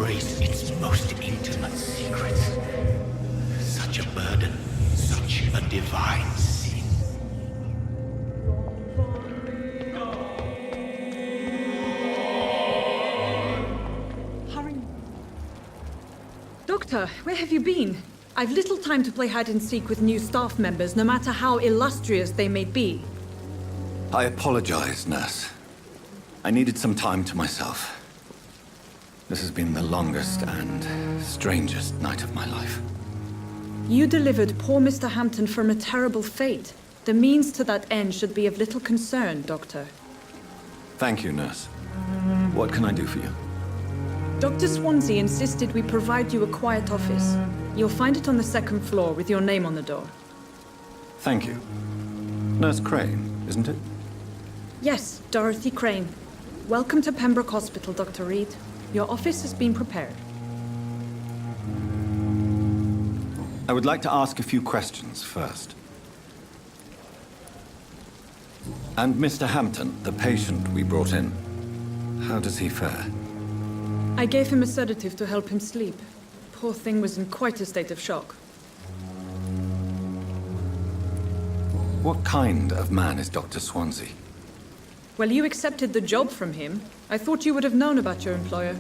embrace its most intimate secrets. Such a burden, such a divine sin. Hurry. Doctor, where have you been? I've little time to play hide and seek with new staff members, no matter how illustrious they may be. I apologize, nurse. I needed some time to myself. This has been the longest and strangest night of my life. You delivered poor Mr. Hampton from a terrible fate. The means to that end should be of little concern, Doctor. Thank you, nurse. What can I do for you? Dr. Swansea insisted we provide you a quiet office. You'll find it on the second floor with your name on the door. Thank you. Nurse Crane, isn't it? Yes, Dorothy Crane. Welcome to Pembroke Hospital, Dr. Reid. Your office has been prepared. I would like to ask a few questions first. And Mr. Hampton, the patient we brought in, how does he fare? I gave him a sedative to help him sleep. Poor thing was in quite a state of shock. What kind of man is Dr. Swansea? Well, you accepted the job from him. I thought you would have known about your employer.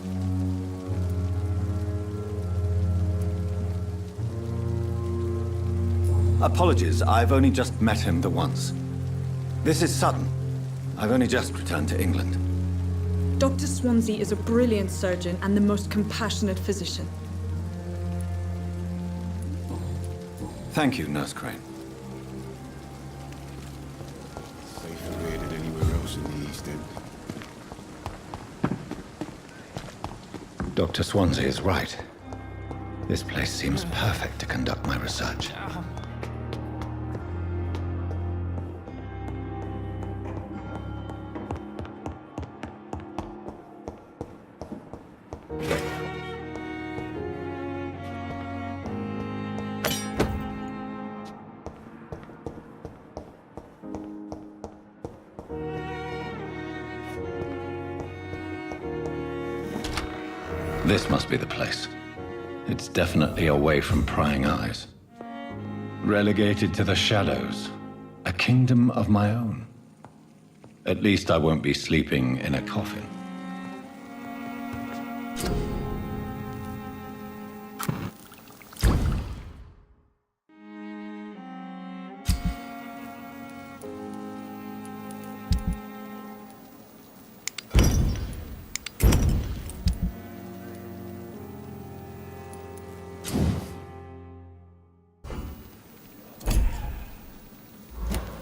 Apologies, I've only just met him the once. This is sudden. I've only just returned to England. Dr. Swansea is a brilliant surgeon and the most compassionate physician. Thank you, Nurse Crane. Safer here than anywhere else in the East End. Dr. Swansea is right. This place seems perfect to conduct my research. This must be the place. It's definitely away from prying eyes. Relegated to the shadows. A kingdom of my own. At least I won't be sleeping in a coffin.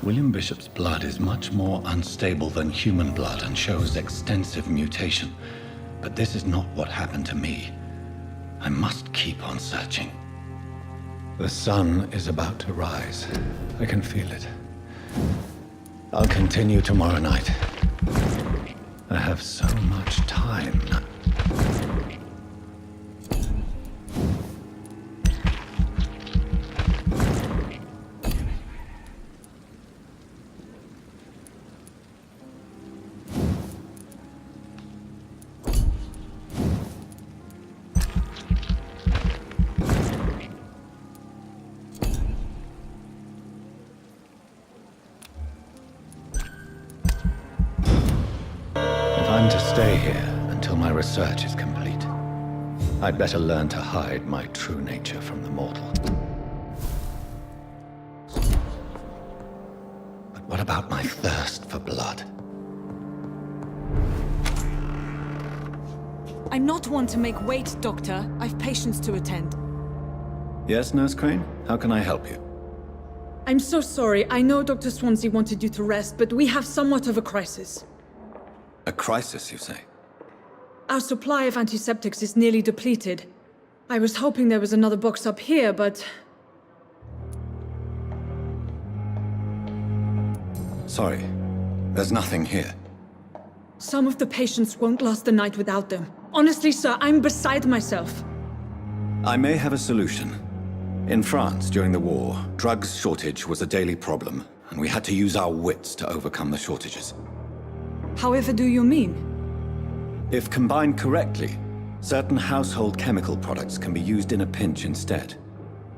William Bishop's blood is much more unstable than human blood and shows extensive mutation. But this is not what happened to me. I must keep on searching. The sun is about to rise. I can feel it. I'll continue tomorrow night. I have so much time. I'm to stay here until my research is complete. I'd better learn to hide my true nature from the mortal. But what about my thirst for blood? I'm not one to make wait, Doctor. I've patients to attend. Yes, Nurse Crane? How can I help you? I'm so sorry. I know Dr. Swansea wanted you to rest, but we have somewhat of a crisis. A crisis, you say? Our supply of antiseptics is nearly depleted. I was hoping there was another box up here, but... Sorry, there's nothing here. Some of the patients won't last the night without them. Honestly, sir, I'm beside myself. I may have a solution. In France, during the war, drugs shortage was a daily problem, and we had to use our wits to overcome the shortages. However do you mean? If combined correctly, Certain household chemical products can be used in a pinch instead.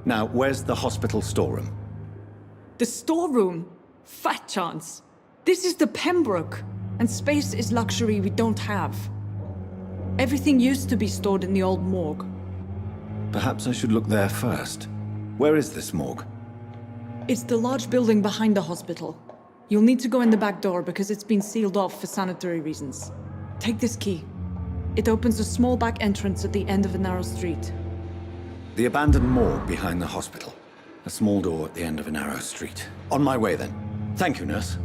Now, where's the hospital storeroom? The storeroom? Fat chance. This is the Pembroke, and space is luxury we don't have. Everything used to be stored in the old morgue. Perhaps I should look there first. Where is this morgue? It's the large building behind the hospital. You'll need to go in the back door because it's been sealed off for sanitary reasons. Take this key. It opens a small back entrance at the end of a narrow street. The abandoned morgue behind the hospital. A small door at the end of a narrow street. On my way then. Thank you, nurse.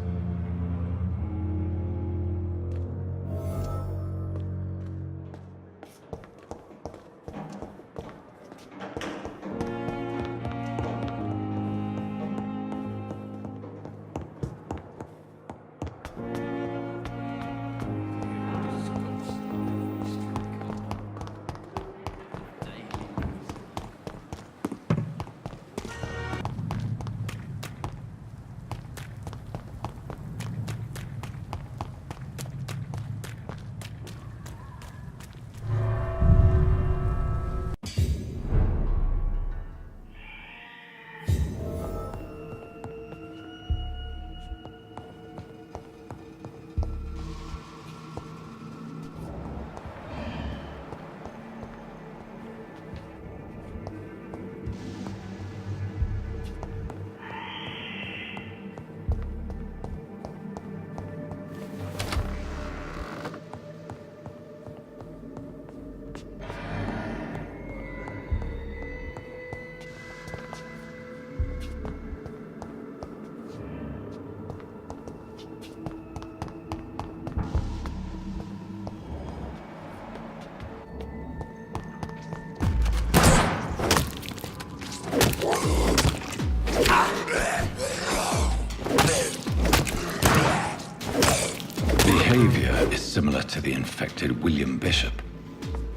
Behavior is similar to the infected William Bishop.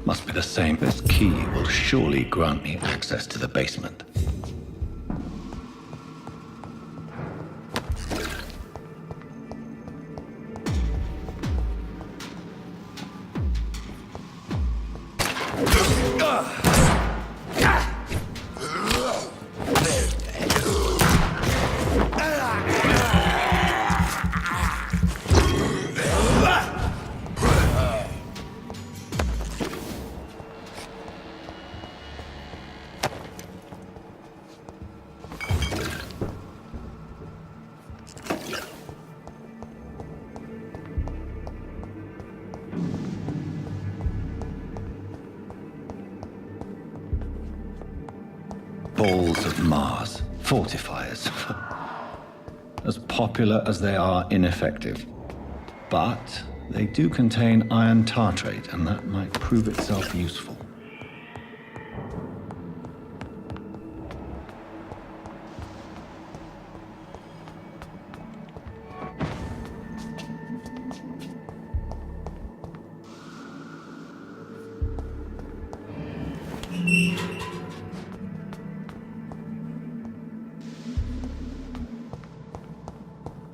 Must be the same. This key will surely grant me access to the basement. Balls of Mars, fortifiers. As popular as they are ineffective. But they do contain iron tartrate, and that might prove itself useful.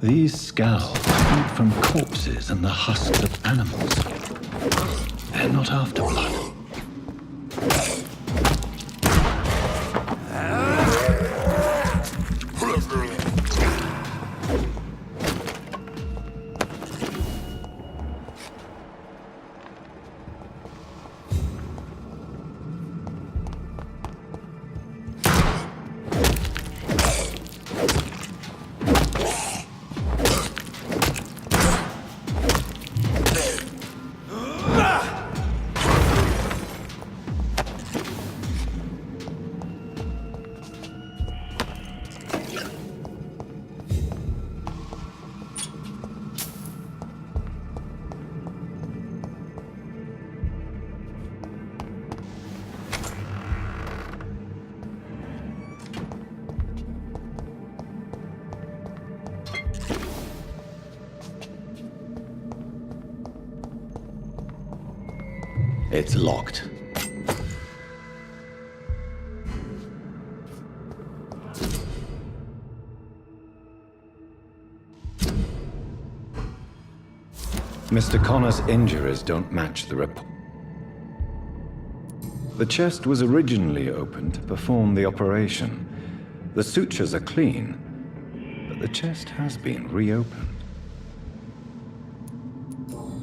These scowls feed from corpses and the husks of animals. They're not after blood. It's locked. Mr. Connor's injuries don't match the report. The chest was originally opened to perform the operation. The sutures are clean, but the chest has been reopened.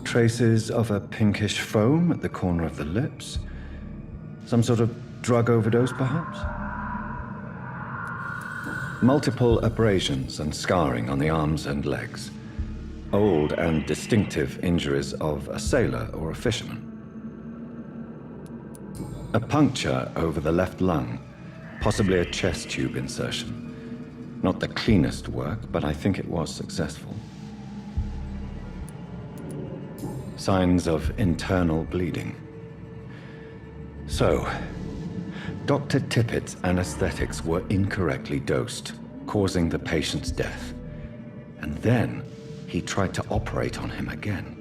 Traces of a pinkish foam at the corner of the lips. Some sort of drug overdose, perhaps? Multiple abrasions and scarring on the arms and legs. Old and distinctive injuries of a sailor or a fisherman. A puncture over the left lung, possibly a chest tube insertion. Not the cleanest work, but I think it was successful. Signs of internal bleeding. So, Dr. Tippett's anesthetics were incorrectly dosed, causing the patient's death. And then he tried to operate on him again.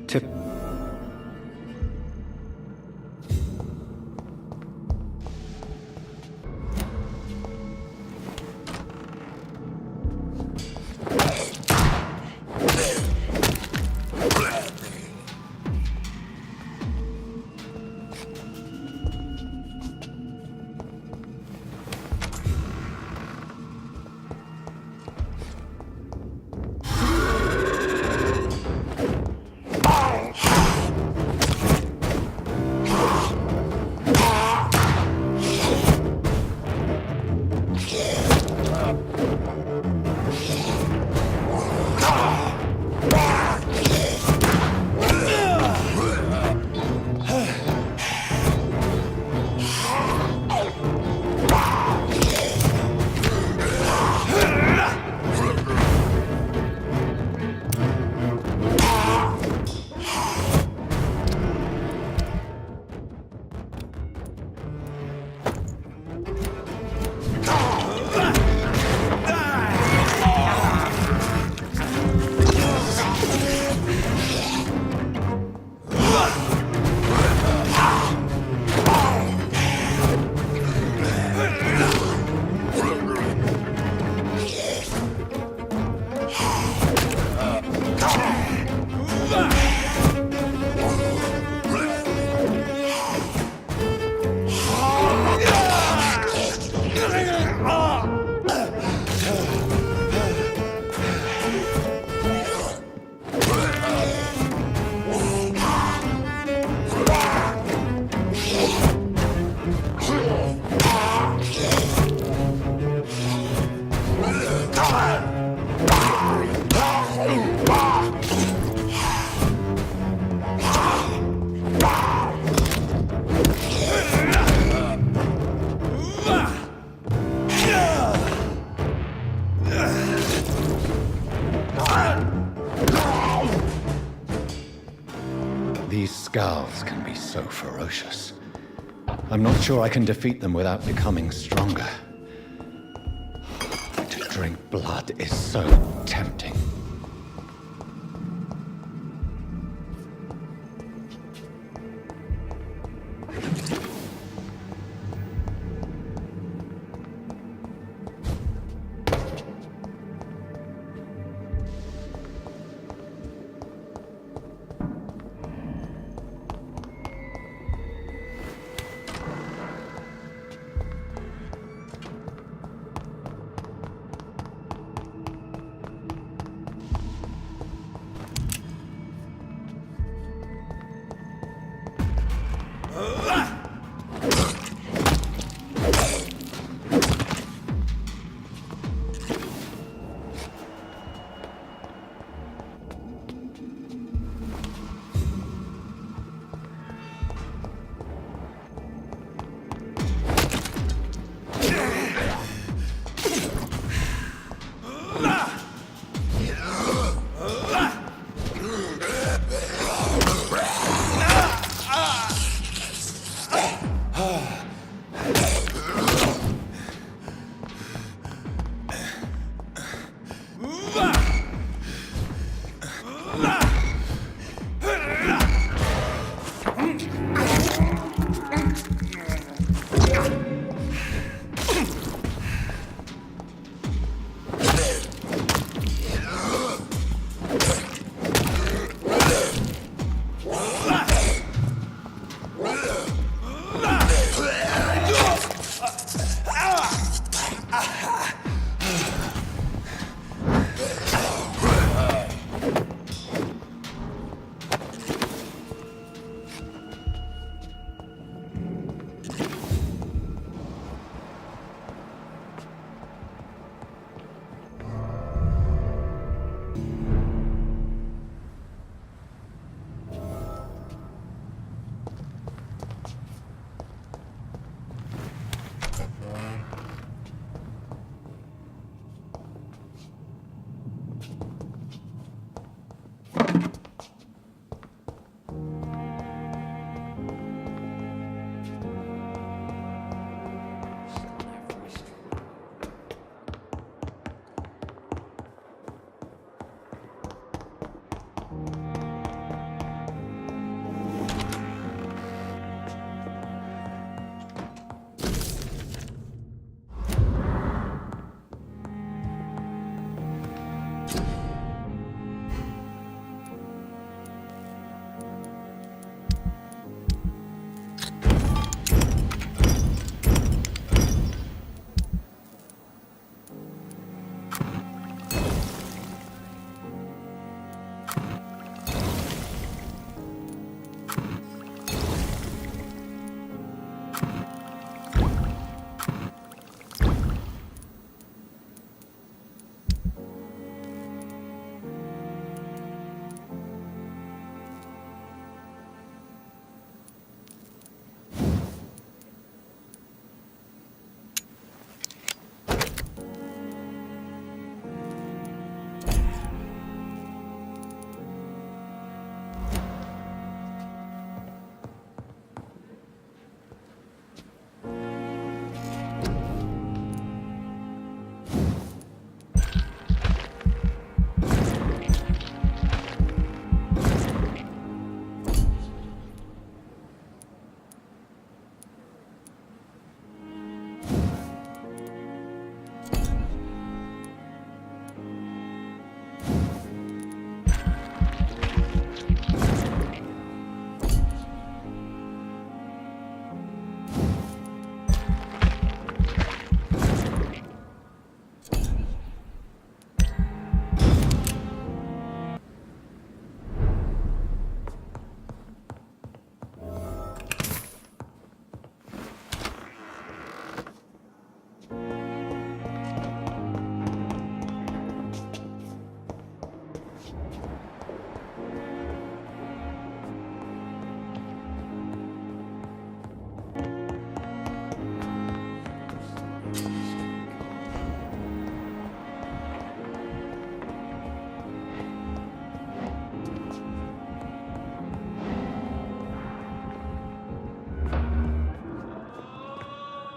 These scowls can be so ferocious. I'm not sure I can defeat them without becoming stronger. To drink blood is so tempting.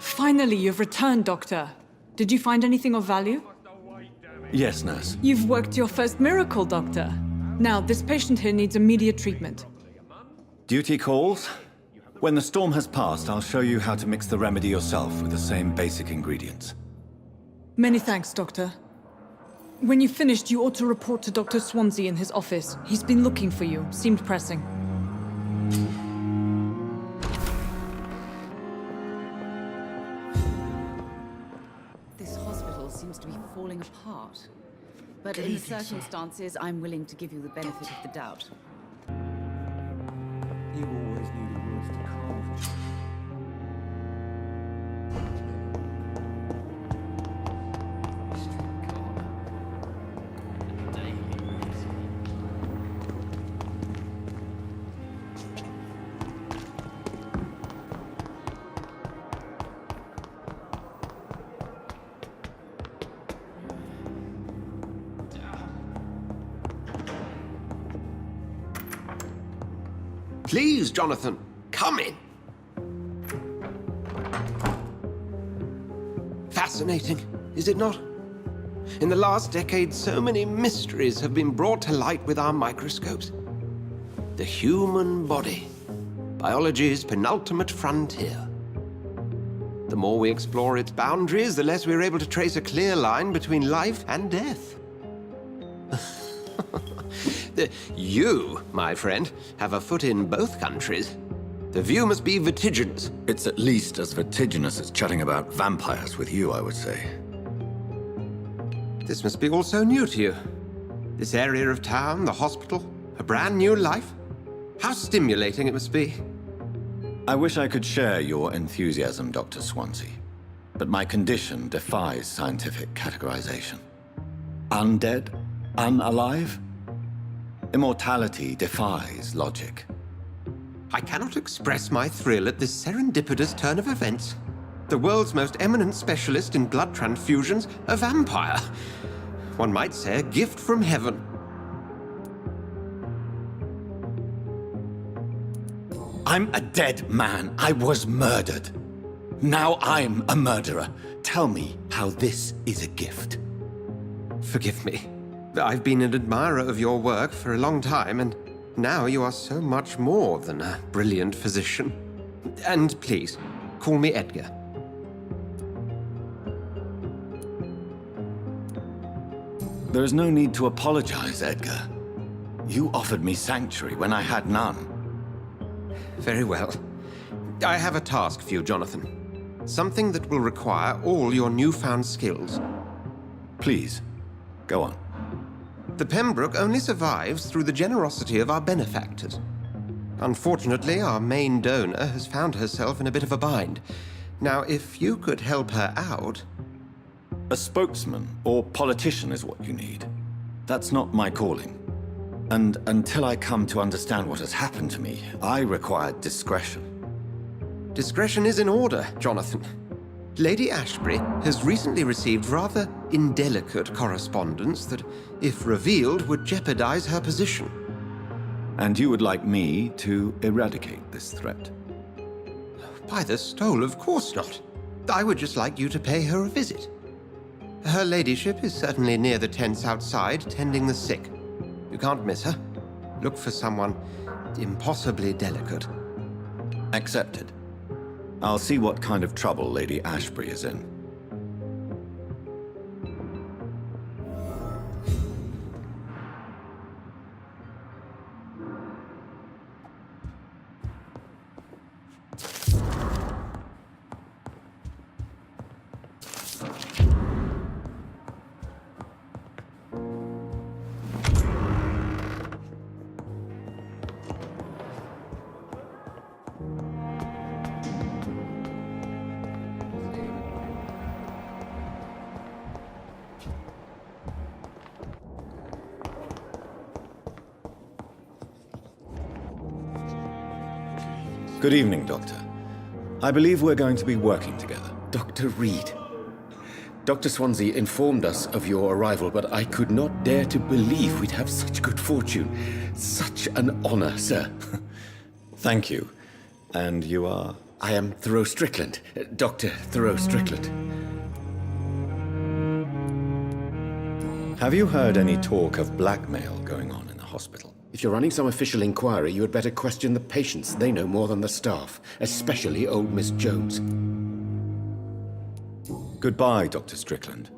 Finally, you've returned, Doctor. Did you find anything of value? Yes, nurse. You've worked your first miracle, Doctor. Now, this patient here needs immediate treatment. Duty calls. When the storm has passed, I'll show you how to mix the remedy yourself with the same basic ingredients. Many thanks, Doctor. When you've finished, you ought to report to Dr. Swansea in his office. He's been looking for you. Seemed pressing. This hospital seems to be falling apart. But in the circumstances, I'm willing to give you the benefit of the doubt. You always needed words to calm. Please, Jonathan, come in. Fascinating, is it not? In the last decade, so many mysteries have been brought to light with our microscopes. The human body, biology's penultimate frontier. The more we explore its boundaries, the less we're able to trace a clear line between life and death. You, my friend, have a foot in both countries. The view must be vertiginous. It's at least as vertiginous as chatting about vampires with you, I would say. This must be all so new to you. This area of town, the hospital, a brand new life. How stimulating it must be. I wish I could share your enthusiasm, Dr. Swansea. But my condition defies scientific categorization. Undead? Unalive? Immortality defies logic. I cannot express my thrill at this serendipitous turn of events. The world's most eminent specialist in blood transfusions, a vampire. One might say a gift from heaven. I'm a dead man. I was murdered. Now I'm a murderer. Tell me how this is a gift. Forgive me. I've been an admirer of your work for a long time, and now you are so much more than a brilliant physician. And please, call me Edgar. There is no need to apologize, Edgar. You offered me sanctuary when I had none. Very well. I have a task for you, Jonathan. Something that will require all your newfound skills. Please, go on. The Pembroke only survives through the generosity of our benefactors. Unfortunately, our main donor has found herself in a bit of a bind. Now, if you could help her out... A spokesman or politician is what you need. That's not my calling. And until I come to understand what has happened to me, I require discretion. Discretion is in order, Jonathan. Lady Ashbury has recently received rather indelicate correspondence that, if revealed, would jeopardize her position. And you would like me to eradicate this threat? By the stole, of course not. I would just like you to pay her a visit. Her ladyship is certainly near the tents outside, tending the sick. You can't miss her. Look for someone impossibly delicate. Accepted. I'll see what kind of trouble Lady Ashbury is in. Good evening, Doctor. I believe we're going to be working together. Dr. Reid. Dr. Swansea informed us of your arrival, but I could not dare to believe we'd have such good fortune. Such an honor, sir. Thank you. And you are? I am Thoreau Strickland, Dr. Thoreau Strickland. Have you heard any talk of blackmail going on in the hospital? If you're running some official inquiry, you had better question the patients. They know more than the staff, especially old Miss Jones. Goodbye, Dr. Strickland.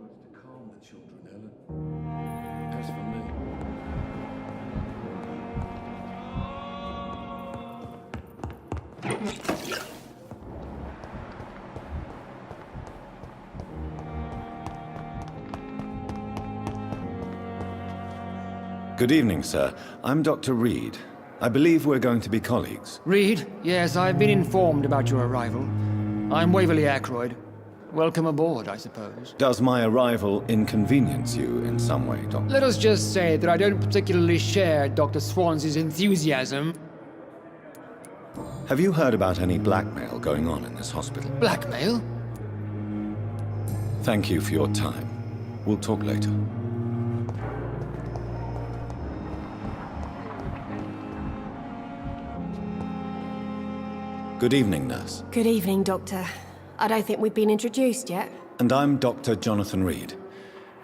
Good evening, sir. I'm Dr. Reid. I believe we're going to be colleagues. Reid, yes, I've been informed about your arrival. I'm Waverly Ackroyd. Welcome aboard, I suppose. Does my arrival inconvenience you in some way, Doctor? Let us just say that I don't particularly share Dr. Swansea's enthusiasm. Have you heard about any blackmail going on in this hospital? Blackmail? Thank you for your time. We'll talk later. Good evening, nurse. Good evening, Doctor. I don't think we've been introduced yet. And I'm Dr. Jonathan Reid.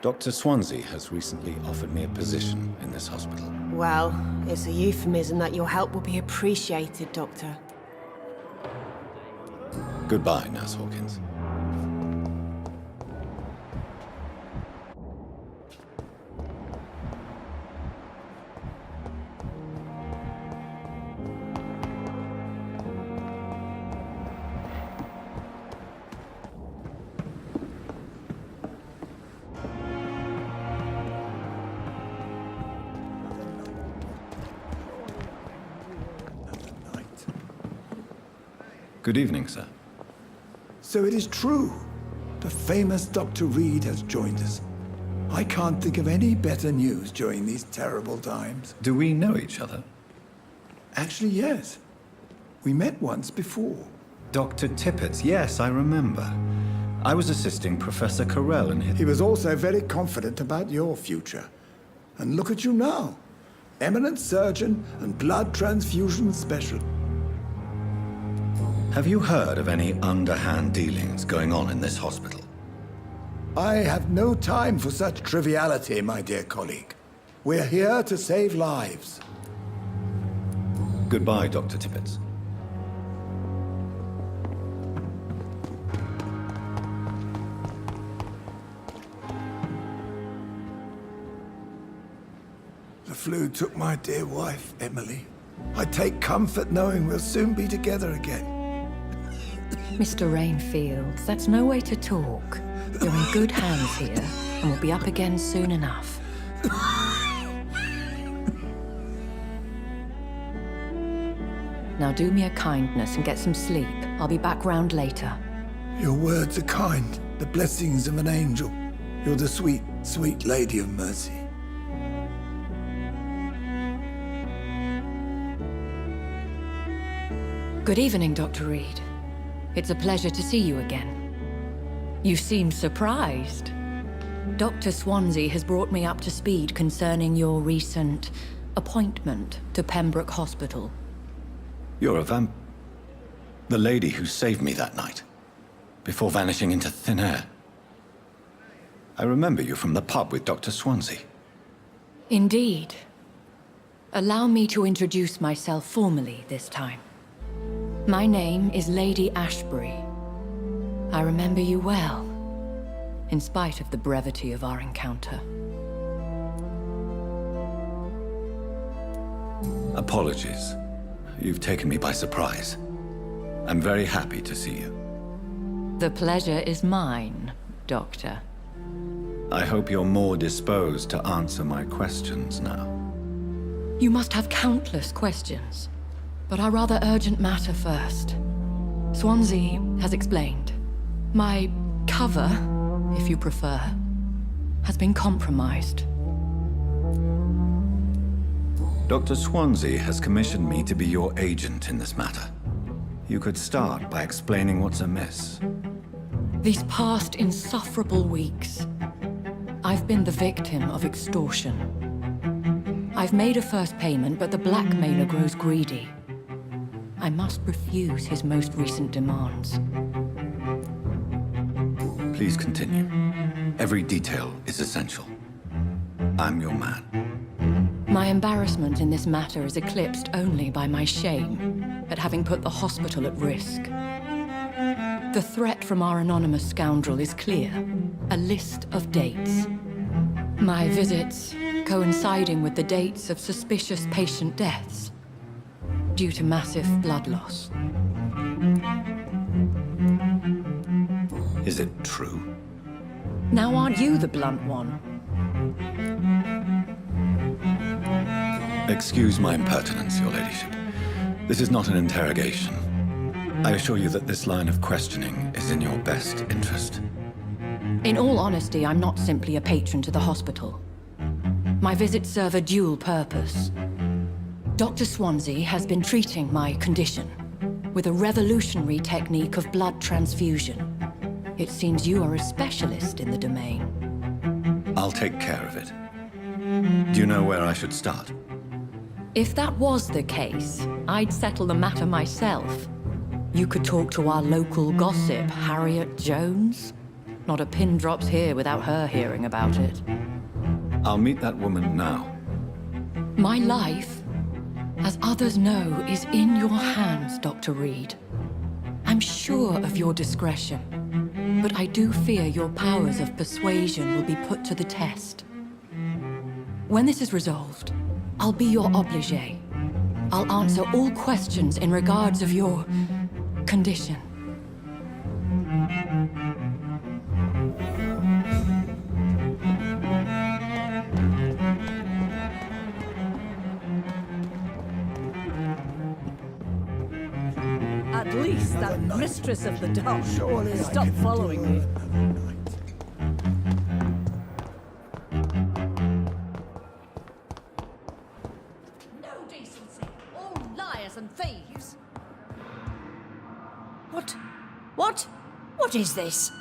Dr. Swansea has recently offered me a position in this hospital. Well, it's a euphemism that your help will be appreciated, Doctor. Goodbye, Nurse Hawkins. Good evening, sir. So it is true. The famous Dr. Reid has joined us. I can't think of any better news during these terrible times. Do we know each other? Actually, yes. We met once before. Dr. Tippett, yes, I remember. I was assisting Professor Carell in his... He was also very confident about your future. And look at you now. Eminent surgeon and blood transfusion specialist. Have you heard of any underhand dealings going on in this hospital? I have no time for such triviality, my dear colleague. We're here to save lives. Goodbye, Dr. Tippett. The flu took my dear wife, Emily. I take comfort knowing we'll soon be together again. Mr. Rainfield, that's no way to talk. You're in good hands here, and we'll be up again soon enough. Now do me a kindness and get some sleep. I'll be back round later. Your words are kind, the blessings of an angel. You're the sweet, sweet Lady of Mercy. Good evening, Dr. Reid. It's a pleasure to see you again. You seem surprised. Dr. Swansea has brought me up to speed concerning your recent appointment to Pembroke Hospital. You're a the lady who saved me that night, before vanishing into thin air. I remember you from the pub with Dr. Swansea. Indeed. Allow me to introduce myself formally this time. My name is Lady Ashbury. I remember you well, in spite of the brevity of our encounter. Apologies. You've taken me by surprise. I'm very happy to see you. The pleasure is mine, Doctor. I hope you're more disposed to answer my questions now. You must have countless questions, but our rather urgent matter first. Swansea has explained. My cover, if you prefer, has been compromised. Dr. Swansea has commissioned me to be your agent in this matter. You could start by explaining what's amiss. These past insufferable weeks, I've been the victim of extortion. I've made a first payment, but the blackmailer grows greedy. I must refuse his most recent demands. Please continue. Every detail is essential. I'm your man. My embarrassment in this matter is eclipsed only by my shame at having put the hospital at risk. The threat from our anonymous scoundrel is clear. A list of dates. My visits coinciding with the dates of suspicious patient deaths due to massive blood loss. Is it true? Now aren't you the blunt one? Excuse my impertinence, Your Ladyship. This is not an interrogation. I assure you that this line of questioning is in your best interest. In all honesty, I'm not simply a patron to the hospital. My visits serve a dual purpose. Dr. Swansea has been treating my condition with a revolutionary technique of blood transfusion. It seems you are a specialist in the domain. I'll take care of it. Do you know where I should start? If that was the case, I'd settle the matter myself. You could talk to our local gossip, Harriet Jones. Not a pin drops here without her hearing about it. I'll meet that woman now. My life, as others know, is in your hands, Dr. Reid. I'm sure of your discretion, but I do fear your powers of persuasion will be put to the test. When this is resolved, I'll be your obligé. I'll answer all questions in regards of your condition. At least that mistress of the dark stopped following me. No decency. All liars and thieves. What is this?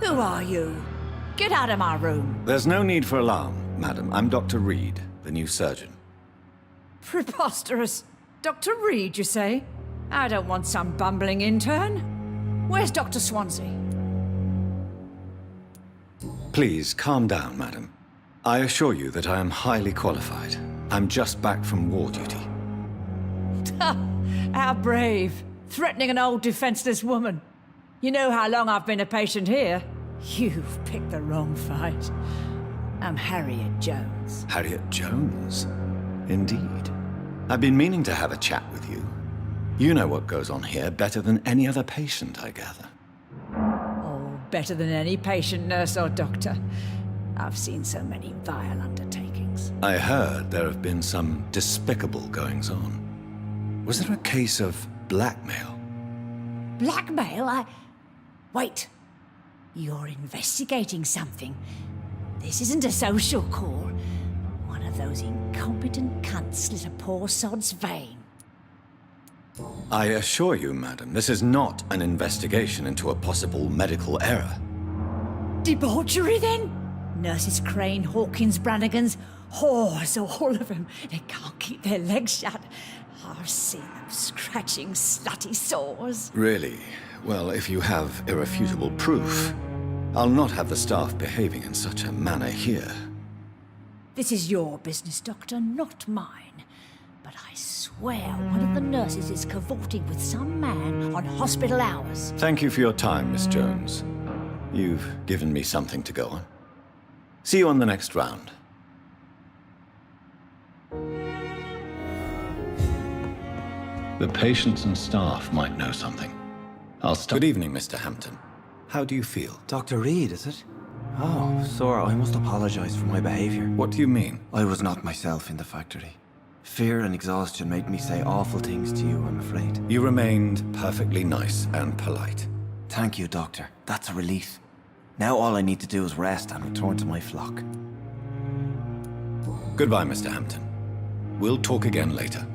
Who are you? Get out of my room. There's no need for alarm, madam. I'm Dr. Reid, the new surgeon. Preposterous. Dr. Reid, you say? I don't want some bumbling intern. Where's Dr. Swansea? Please, calm down, madam. I assure you that I am highly qualified. I'm just back from war duty. How brave. Threatening an old defenseless woman. You know how long I've been a patient here? You've picked the wrong fight. I'm Harriet Jones. Harriet Jones? Indeed. I've been meaning to have a chat with you. You know what goes on here better than any other patient, I gather. Oh, better than any patient, nurse, or doctor. I've seen so many vile undertakings. I heard there have been some despicable goings-on. Was there a case of blackmail? Blackmail? Wait. You're investigating something. This isn't a social call. One of those incompetent cunts slit a poor sod's vein. I assure you, madam, this is not an investigation into a possible medical error. Debauchery, then? Nurses Crane, Hawkins, Brannigans, whores, all of them. They can't keep their legs shut. I've seen them scratching slutty sores. Really? Well, if you have irrefutable proof, I'll not have the staff behaving in such a manner here. This is your business, Doctor, not mine. But I swear one of the nurses is cavorting with some man on hospital hours. Thank you for your time, Miss Jones. You've given me something to go on. See you on the next round. The patients and staff might know something. I'll stop. Good evening, Mr. Hampton. How do you feel? Dr. Reid, is it? Oh, sir, I must apologize for my behavior. What do you mean? I was not myself in the factory. Fear and exhaustion made me say awful things to you, I'm afraid. You remained perfectly nice and polite. Thank you, Doctor. That's a relief. Now all I need to do is rest and return to my flock. Goodbye, Mr. Hampton. We'll talk again later.